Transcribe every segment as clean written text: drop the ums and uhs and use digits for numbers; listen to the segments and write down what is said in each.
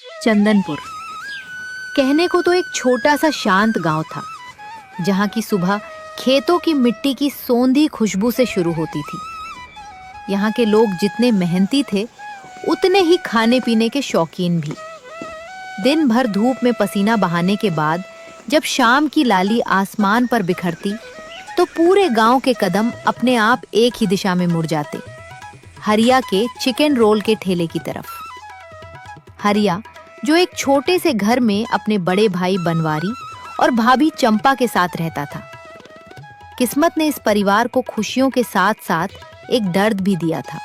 चंदनपुर कहने को तो एक छोटा सा शांत गांव था, जहां की सुबह खेतों की मिट्टी की सोंधी खुशबू से शुरू होती थी। यहाँ के लोग जितने मेहनती थे, उतने ही खाने पीने के शौकीन भी। दिन भर धूप में पसीना बहाने के बाद जब शाम की लाली आसमान पर बिखरती, तो पूरे गांव के कदम अपने आप एक ही दिशा में मुड़ जाते, हरिया के चिकन रोल के ठेले की तरफ। हरिया जो एक छोटे से घर में अपने बड़े भाई बनवारी और भाभी चंपा के साथ रहता था। किस्मत ने इस परिवार को खुशियों के साथ साथ एक दर्द भी दिया था।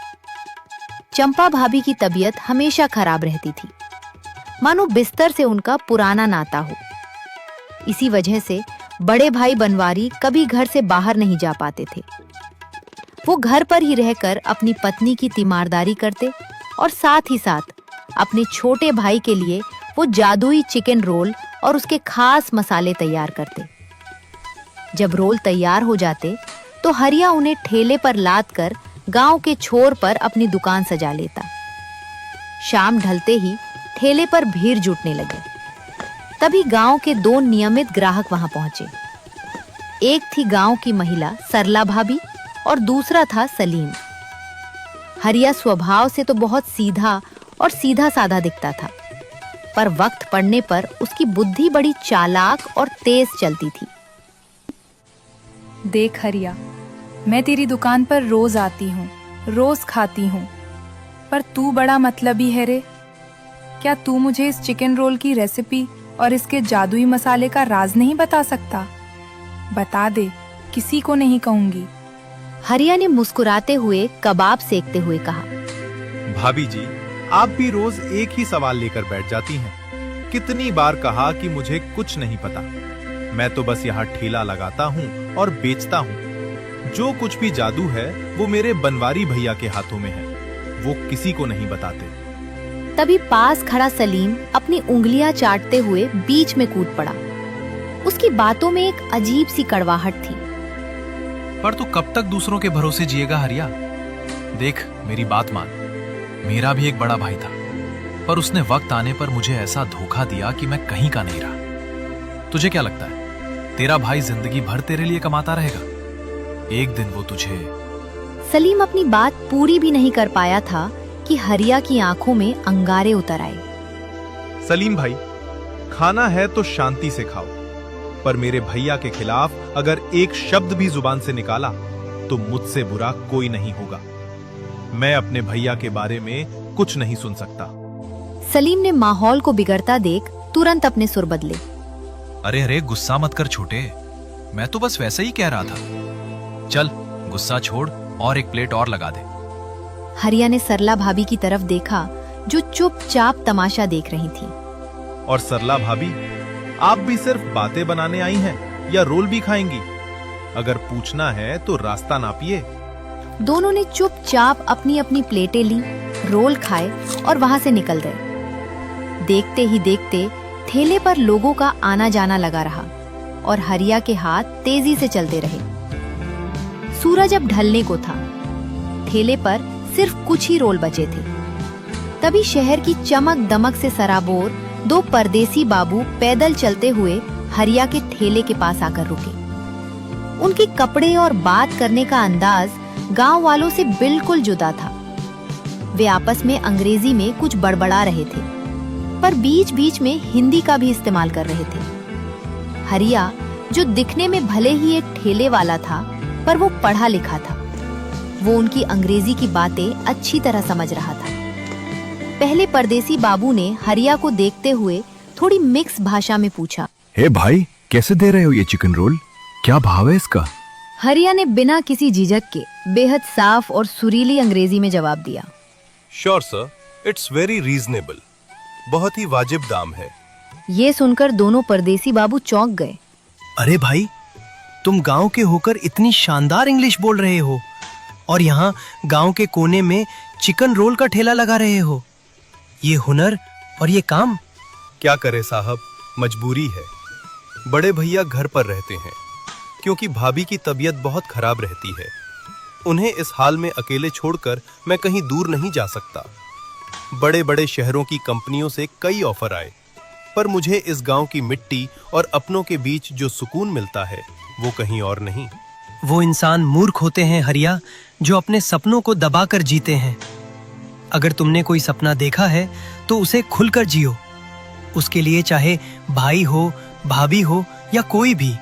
चंपा भाभी की तबीयत हमेशा खराब रहती थी, मानो बिस्तर से उनका पुराना नाता हो। इसी वजह से बड़े भाई बनवारी कभी घर से बाहर नहीं जा पाते थे। वो घर पर ही रहकर अपनी पत्नी की तीमारदारी करते और साथ ही साथ अपने छोटे भाई के लिए वो जादुई चिकन रोल और उसके खास मसाले तैयार करते। जब रोल तैयार हो जाते तो हरिया उन्हें ठेले पर लाद कर गांव के छोर पर अपनी दुकान सजा लेता। शाम ढलते ही ठेले पर भीड़ जुटने लगे। तभी गांव के दो नियमित ग्राहक वहां पहुंचे। एक थी गांव की महिला सरला भाभी और दूसरा था सलीम। हरिया स्वभाव से तो बहुत सीधा और सीधा साधा दिखता था, पर वक्त पड़ने पर उसकी बुद्धि बड़ी चालाक और तेज चलती थी। देख हरिया, मैं तेरी दुकान पर रोज आती हूँ, रोज खाती हूँ, पर तू बड़ा मतलबी है रे। क्या तू मुझे इस चिकन रोल की रेसिपी और इसके जादुई मसाले का राज नहीं बता सकता? बता दे, किसी को नहीं कहूंगी। हरिया ने मुस्कुराते हुए कबाब सेकते हुए कहा, भाभी जी, आप भी रोज एक ही सवाल लेकर बैठ जाती हैं। कितनी बार कहा कि मुझे कुछ नहीं पता। मैं तो बस यहाँ ठेला लगाता हूँ और बेचता हूँ। जो कुछ भी जादू है वो मेरे बनवारी भैया के हाथों में है, वो किसी को नहीं बताते। तभी पास खड़ा सलीम अपनी उंगलियां चाटते हुए बीच में कूद पड़ा। उसकी बातों में एक अजीब सी कड़वाहट थी। पर तू कब तक दूसरों के भरोसे जिएगा हरिया? देख, मेरी बात मान। मेरा भी एक बड़ा भाई था, पर उसने वक्त आने पर मुझे ऐसा धोखा दिया कि मैं कहीं का नहीं रहा। तुझे क्या लगता है तेरा भाई जिंदगी भर तेरे लिए कमाता रहेगा? एक दिन वो तुझे। सलीम अपनी बात पूरी भी नहीं कर पाया था कि हरिया की आंखों में अंगारे उतर आए। सलीम भाई, खाना है तो शांति से खाओ, पर मेरे भैया के खिलाफ अगर एक शब्द भी जुबान से निकाला तो मुझसे बुरा कोई नहीं होगा। मैं अपने भैया के बारे में कुछ नहीं सुन सकता। सलीम ने माहौल को बिगड़ता देख तुरंत अपने सुर बदले। अरे अरे, गुस्सा मत कर छोटे, मैं तो बस वैसे ही कह रहा था। चल, गुस्सा छोड़ और एक प्लेट और लगा दे। हरिया ने सरला भाभी की तरफ देखा, जो चुपचाप तमाशा देख रही थी। और सरला भाभी, आप भी सिर्फ बातें बनाने आई हैं या रोल भी खाएंगी? अगर पूछना है तो रास्ता नापिए। दोनों ने चुपचाप अपनी अपनी प्लेटें ली, रोल खाए और वहां से निकल गए। देखते ही देखते ठेले पर लोगों का आना जाना लगा रहा और हरिया के हाथ तेजी से चलते रहे। सूरज अब ढलने को था। ठेले पर सिर्फ कुछ ही रोल बचे थे। तभी शहर की चमक दमक से सराबोर दो परदेसी बाबू पैदल चलते हुए हरिया के ठेले के पास आकर रुके। उनके कपड़े और बात करने का अंदाज गांव वालों से बिल्कुल जुदा था। वे आपस में अंग्रेजी में कुछ बड़बड़ा रहे थे, पर बीच बीच में हिंदी का भी इस्तेमाल कर रहे थे। हरिया, जो दिखने में भले ही एक ठेले वाला था, पर वो पढ़ा लिखा था। वो उनकी अंग्रेजी की बातें अच्छी तरह समझ रहा था। पहले परदेसी बाबू ने हरिया को देखते हुए थोड़ी मिक्स भाषा में पूछा, हे भाई, कैसे दे रहे हो ये चिकन रोल? क्या भाव है इसका? हरिया ने बिना किसी झिझक के बेहद साफ और सुरीली अंग्रेजी में जवाब दिया, sure sir, it's very reasonable. बहुत ही वाजिब दाम है। ये सुनकर दोनों परदेसी बाबू चौंक गए। अरे भाई, तुम गांव के होकर इतनी शानदार इंग्लिश बोल रहे हो और यहाँ गांव के कोने में चिकन रोल का ठेला लगा रहे हो। ये हुनर और ये काम। क्या करे साहब, मजबूरी है। बड़े भैया घर पर रहते हैं क्योंकि भाभी की तबीयत बहुत खराब रहती है। उन्हें इस हाल में अकेले छोड़कर मैं कहीं दूर नहीं जा सकता। बड़े बड़े शहरों की कंपनियों से कई ऑफर आए, पर मुझे इस गांव की मिट्टी और अपनों के बीच जो सुकून मिलता है वो कहीं और नहीं। वो इंसान मूर्ख होते हैं हरिया, जो अपने सपनों को दबाकर जीते हैं। अगर तुमने कोई सपना देखा है तो उसे खुलकर जियो। उसके लिए चाहे भाई हो, भाभी हो या कोई भी,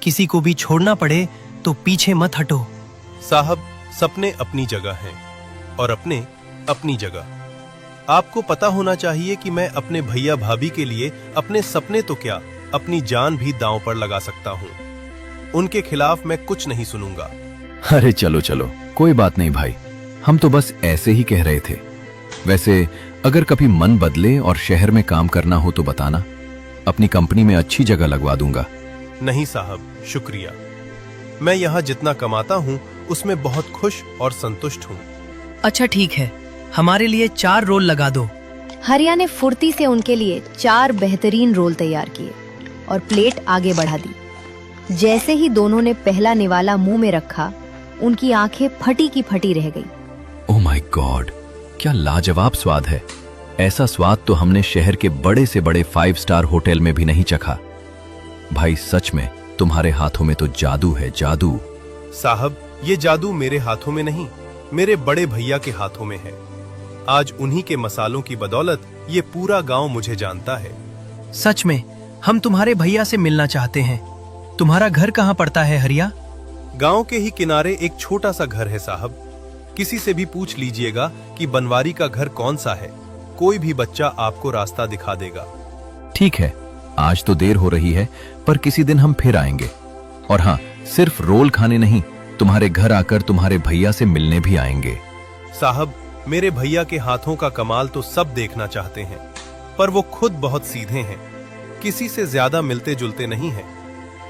किसी को भी छोड़ना पड़े तो पीछे मत हटो। साहब, सपने अपनी जगह हैं और अपने अपनी जगह। आपको पता होना चाहिए कि मैं अपने भैया भाभी के लिए अपने सपने तो क्या, अपनी जान भी दांव पर लगा सकता हूँ। उनके खिलाफ मैं कुछ नहीं सुनूंगा। अरे चलो चलो, कोई बात नहीं भाई, हम तो बस ऐसे ही कह रहे थे। वैसे अगर कभी मन बदले और शहर में काम करना हो तो बताना, अपनी कंपनी में अच्छी जगह लगवा दूंगा। नहीं साहब, शुक्रिया। मैं यहाँ जितना कमाता हूँ उसमें बहुत खुश और संतुष्ट हूँ। अच्छा ठीक है, हमारे लिए 4 रोल लगा दो। हरिया ने फुर्ती से उनके लिए 4 बेहतरीन रोल तैयार किए और प्लेट आगे बढ़ा दी। जैसे ही दोनों ने पहला निवाला मुंह में रखा, उनकी आंखें फटी की फटी रह गई। ओह माय गॉड, क्या लाजवाब स्वाद है। ऐसा स्वाद तो हमने शहर के बड़े से बड़े 5 स्टार होटल में भी नहीं चखा। भाई सच में तुम्हारे हाथों में तो जादू है, जादू। साहब, ये जादू मेरे हाथों में नहीं, मेरे बड़े भैया के हाथों में है। आज उन्हीं के मसालों की बदौलत ये पूरा गांव मुझे जानता है। सच में हम तुम्हारे भैया से मिलना चाहते हैं। तुम्हारा घर कहाँ पड़ता है हरिया? गांव के ही किनारे एक छोटा सा घर है साहब। किसी से भी पूछ लीजिएगा कि बनवारी का घर कौन सा है, कोई भी बच्चा आपको रास्ता दिखा देगा। ठीक है, आज तो देर हो रही है, पर किसी दिन हम फिर आएंगे। और हाँ, सिर्फ रोल खाने नहीं, तुम्हारे घर आकर तुम्हारे भैया से मिलने भी आएंगे। साहब, मेरे भैया के हाथों का कमाल तो सब देखना चाहते हैं, पर वो खुद बहुत सीधे हैं, किसी से ज्यादा मिलते जुलते नहीं हैं।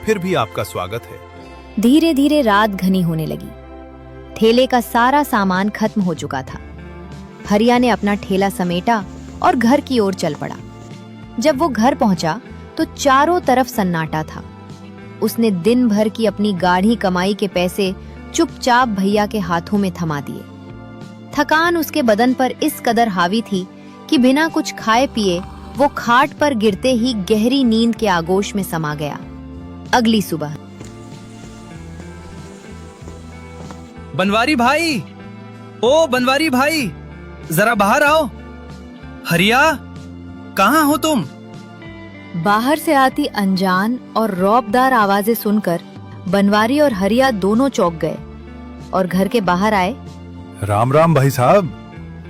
फिर भी आपका स्वागत है। धीरे धीरे रात घनी होने लगी। ठेले का सारा सामान खत्म हो चुका था। हरिया ने अपना ठेला समेटा और घर की ओर चल पड़ा। जब वो घर पहुंचा तो चारों तरफ सन्नाटा था। उसने दिन भर की अपनी गाढ़ी कमाई के पैसे चुपचाप भैया के हाथों में थमा दिए। थकान उसके बदन पर इस कदर हावी थी कि बिना कुछ खाए पिए वो खाट पर गिरते ही गहरी नींद के आगोश में समा गया। अगली सुबह, बनवारी भाई, ओ बनवारी भाई, जरा बाहर आओ। हरिया, कहाँ हो तुम? बाहर से आती अनजान और रौबदार आवाजें सुनकर बनवारी और हरिया दोनों चौंक गए और घर के बाहर आए। राम राम भाई साहब,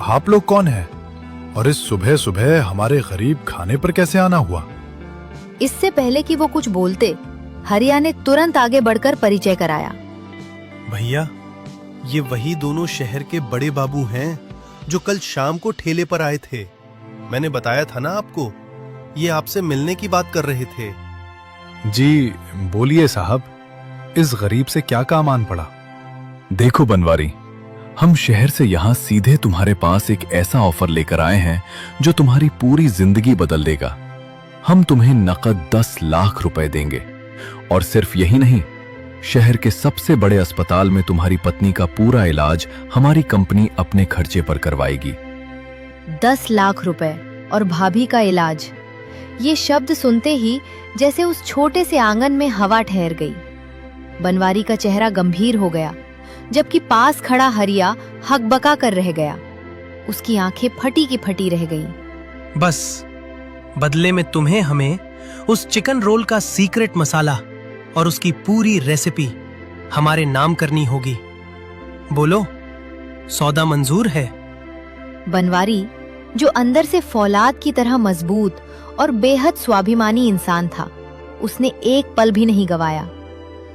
आप लोग कौन हैं? और इस सुबह सुबह हमारे गरीब खाने पर कैसे आना हुआ? इससे पहले कि वो कुछ बोलते, हरिया ने तुरंत आगे बढ़कर परिचय कराया। भैया, ये वही दोनों शहर के बड़े बाबू हैं जो कल शाम को ठेले पर आए थे। मैंने बताया था ना आपको, ये आपसे मिलने की बात कर रहे थे। जी बोलिए साहब, इस गरीब से क्या काम आन पड़ा? देखो बनवारी, हम शहर से यहाँ सीधे तुम्हारे पास एक ऐसा ऑफर लेकर आए हैं जो तुम्हारी पूरी जिंदगी बदल देगा। हम तुम्हें नकद 10 लाख रुपए देंगे, और सिर्फ यही नहीं, शहर के सबसे बड़े अस्पताल में तुम्हारी पत्नी का पूरा इलाज हमारी कंपनी अपने खर्चे पर करवाएगी। 10 लाख रुपए और भाभी का इलाज। ये शब्द सुनते ही जैसे उस छोटे से आंगन में हवा ठहर गई। बनवारी का चेहरा गंभीर हो गया, जबकि पास खड़ा हरिया हकबका कर रह गया। उसकी आंखें फटी की फटी रह गईं। बस बदले में तुम्हें हमें उस चिकन रोल का सीक्रेट मसाला और उसकी पूरी रेसिपी हमारे नाम करनी होगी। बोलो, सौदा मंजूर है? बनवारी, जो अंदर से फौलाद की तरह मजबूत और बेहद स्वाभिमानी इंसान था, उसने एक पल भी नहीं गवाया।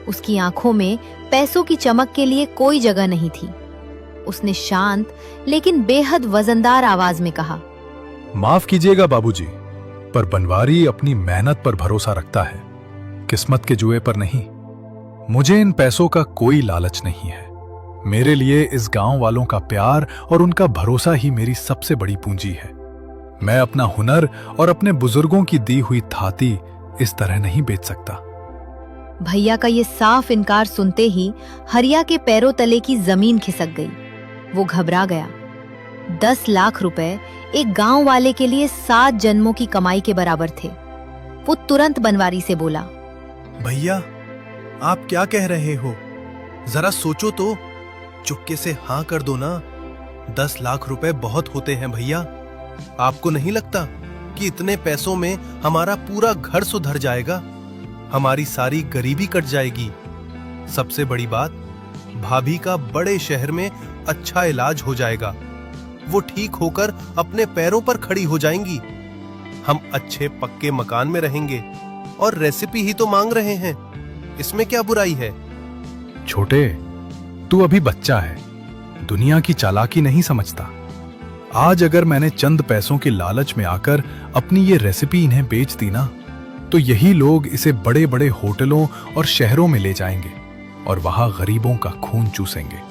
उसकी आंखों में पैसों की चमक के लिए कोई जगह नहीं थी। उसने शांत लेकिन बेहद वजनदार आवाज में कहा, माफ कीजिएगा बाबूजी, पर बनवारी अपनी मेहनत पर भरोसा रखता है, किस्मत के जुए पर नहीं। मुझे इन पैसों का कोई लालच नहीं है। मेरे लिए इस गांव वालों का प्यार और उनका भरोसा ही मेरी सबसे बड़ी पूंजी है। मैं अपना हुनर और अपने बुजुर्गों की दी हुई थाती इस तरह नहीं बेच सकता। भैया का ये साफ इनकार सुनते ही हरिया के पैरों तले की जमीन खिसक गई। वो घबरा गया। 10 लाख रुपए एक गांव वाले के लिए 7 जन्मों की कमाई के बराबर थे। वो तुरंत बनवारी से बोला, भैया, आप क्या कह रहे हो? जरा सोचो तो, चुपके से हाँ कर दो ना। 10 लाख रुपए बहुत होते हैं भैया। आपको नहीं लगता कि इतने पैसों में हमारा पूरा घर सुधर जाएगा? हमारी सारी गरीबी कट जाएगी। सबसे बड़ी बात, भाभी का बड़े शहर में अच्छा इलाज हो जाएगा। वो ठीक होकर अपने पैरों पर खड़ी हो जाएंगी। हम अच्छे पक्के मकान में रहेंगे और रेसिपी ही तो मांग रहे हैं। इसमें क्या बुराई है? छोटे, तू अभी बच्चा है, दुनिया की चालाकी नहीं समझता। आज अगर मैंने चंद पैसों के लालच में आकर अपनी ये रेसिपी इन्हें बेच दी ना, तो यही लोग इसे बड़े बड़े होटलों और शहरों में ले जाएंगे और वहां गरीबों का खून चूसेंगे।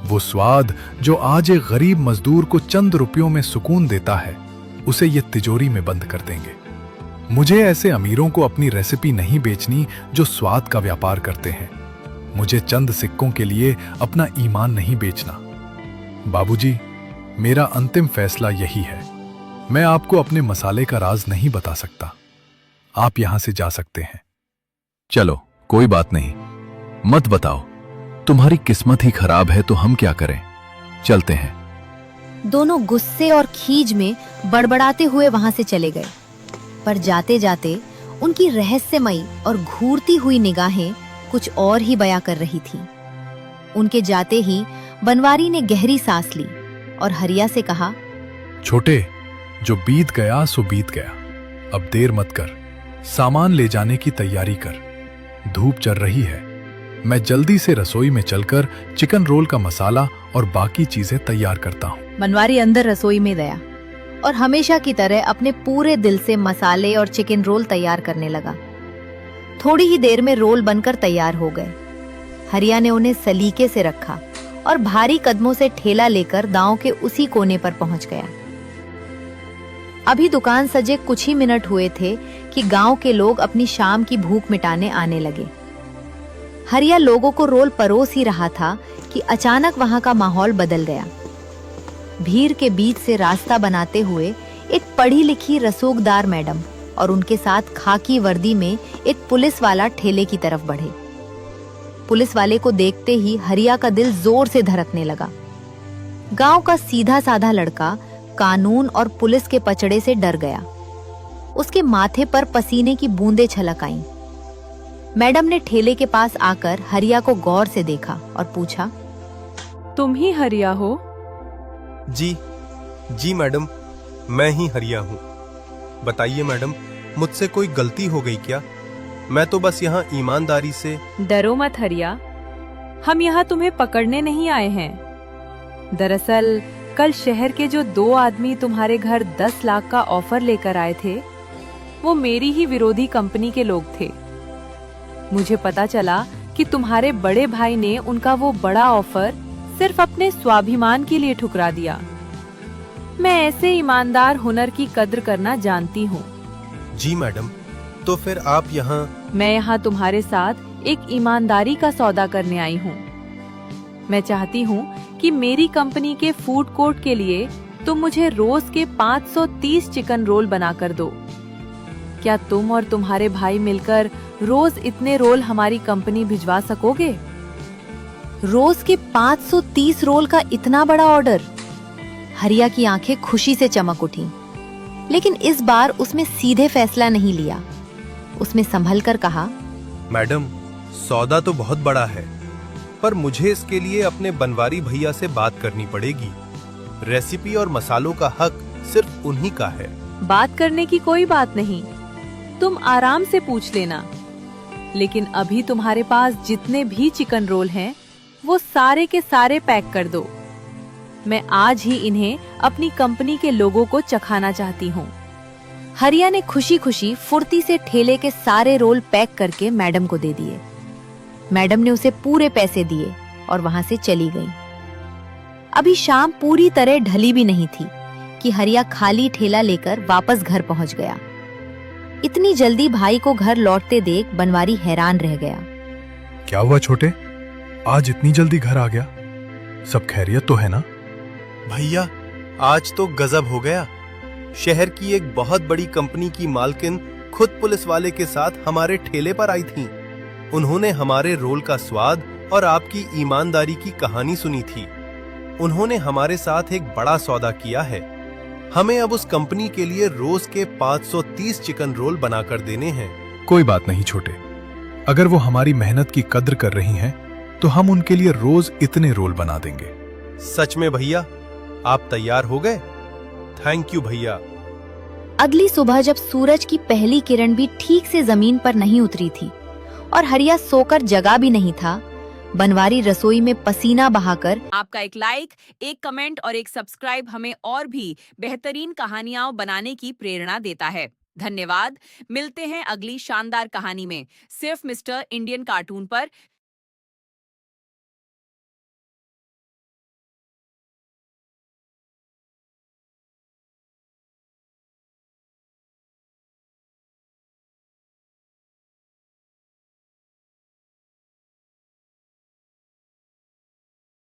वो स्वाद जो आज एक गरीब मजदूर को चंद रुपयों में सुकून देता है, उसे ये तिजोरी में बंद कर देंगे। मुझे ऐसे अमीरों को अपनी रेसिपी नहीं बेचनी जो स्वाद का व्यापार करते हैं। मुझे चंद सिक्कों के लिए अपना ईमान नहीं बेचना। बाबूजी, मेरा अंतिम फैसला यही है। मैं आपको अपने मसाले का राज नहीं बता सकता। आप यहां से जा सकते हैं। चलो, कोई बात नहीं, मत बताओ। तुम्हारी किस्मत ही खराब है तो हम क्या करें? चलते हैं। दोनों गुस्से और खीज में बड़बड़ाते हुए वहां से चले गए। पर जाते जाते उनकी रहस्यमयी और घूरती हुई निगाहें कुछ और ही बयां कर रही थीं। उनके जाते ही बनवारी ने गहरी सांस ली और हरिया से कहा, छोटे, जो बीत गया सो बीत गया। अब देर मत कर, सामान ले जाने की तैयारी कर। धूप चढ़ रही है। मैं जल्दी से रसोई में चलकर चिकन रोल का मसाला और बाकी चीजें तैयार करता हूँ। बनवारी अंदर रसोई में गया और हमेशा की तरह अपने पूरे दिल से मसाले और चिकन रोल तैयार करने लगा। थोड़ी ही देर में रोल बनकर तैयार हो गए। हरिया ने उन्हें सलीके से रखा और भारी कदमों से ठेला लेकर गांव के उसी कोने पर पहुंच गया। अभी दुकान सजे कुछ ही मिनट हुए थे कि गांव के लोग अपनी शाम की भूख मिटाने आने लगे। हरिया लोगों को रोल परोस ही रहा था कि अचानक वहां का माहौल बदल गया। भीड़ के बीच से रास्ता बनाते हुए एक पढ़ी लिखी रसूखदार मैडम और उनके साथ खाकी वर्दी में एक पुलिस वाला ठेले की तरफ बढ़े। पुलिस वाले को देखते ही हरिया का दिल जोर से धड़कने लगा। गांव का सीधा साधा लड़का कानून और पुलिस के पचड़े से डर गया। उसके माथे पर पसीने की बूंदें छलक आईं। मैडम ने ठेले के पास आकर हरिया को गौर से देखा और पूछा, तुम ही हरिया हो? जी मैडम, मैं ही हरिया हूँ। बताइए मैडम, मुझसे कोई गलती हो गई क्या? मैं तो बस यहाँ ईमानदारी से। डरो मत हरिया, हम यहाँ तुम्हें पकड़ने नहीं आए हैं। दरअसल कल शहर के जो 2 आदमी तुम्हारे घर 10 लाख का ऑफर लेकर आए थे, वो मेरी ही विरोधी कंपनी के लोग थे। मुझे पता चला कि तुम्हारे बड़े भाई ने उनका वो बड़ा ऑफर सिर्फ अपने स्वाभिमान के लिए ठुकरा दिया। मैं ऐसे ईमानदार हुनर की कद्र करना जानती हूँ। जी मैडम, तो फिर आप यहाँ? मैं यहाँ तुम्हारे साथ एक ईमानदारी का सौदा करने आई हूँ। मैं चाहती हूँ कि मेरी कंपनी के फूड कोर्ट के लिए तुम मुझे रोज के 530 चिकन रोल बनाकर दो। क्या तुम और तुम्हारे भाई मिलकर रोज इतने रोल हमारी कंपनी भिजवा सकोगे? रोज के 530 रोल का इतना बड़ा ऑर्डर! हरिया की आंखें खुशी से चमक उठी, लेकिन इस बार उसमें सीधे फैसला नहीं लिया। उसने संभल कर कहा, मैडम, सौदा तो बहुत बड़ा है, पर मुझे इसके लिए अपने बनवारी भैया से बात करनी पड़ेगी। रेसिपी और मसालों का हक सिर्फ उन्हीं का है। बात करने की कोई बात नहीं, तुम आराम से पूछ लेना। लेकिन अभी तुम्हारे पास जितने भी चिकन रोल हैं, वो सारे के सारे पैक कर दो। मैं आज ही इन्हें अपनी कंपनी के लोगों को चखाना चाहती हूँ। हरिया ने खुशी खुशी फुर्ती से ठेले के सारे रोल पैक करके मैडम को दे दिए। मैडम ने उसे पूरे पैसे दिए और वहां से चली गई। अभी शाम पूरी तरह ढली भी नहीं थी कि हरिया खाली ठेला लेकर वापस घर पहुंच गया। इतनी जल्दी भाई को घर लौटते देख बनवारी हैरान रह गया। क्या हुआ छोटे, आज इतनी जल्दी घर आ गया? सब खैरियत तो है ना? भैया, आज तो गजब हो गया। शहर की एक बहुत बड़ी कंपनी की मालकिन खुद पुलिस वाले के साथ हमारे ठेले पर आई थी। उन्होंने हमारे रोल का स्वाद और आपकी ईमानदारी की कहानी सुनी थी। उन्होंने हमारे साथ एक बड़ा सौदा किया है। हमें अब उस कंपनी के लिए रोज के 530 चिकन रोल बनाकर देने हैं। कोई बात नहीं छोटे, अगर वो हमारी मेहनत की कद्र कर रही हैं, तो हम उनके लिए रोज इतने रोल बना देंगे। सच में भैया, आप तैयार हो गए? थैंक यू भैया। अगली सुबह जब सूरज की पहली किरण भी ठीक से जमीन पर नहीं उतरी थी और हरिया सोकर जगा भी नहीं था, बनवारी रसोई में पसीना बहाकर आपका एक लाइक, एक कमेंट और एक सब्सक्राइब हमें और भी बेहतरीन कहानियां बनाने की प्रेरणा देता है। धन्यवाद। मिलते हैं अगली शानदार कहानी में, सिर्फ मिस्टर इंडियन कार्टून पर।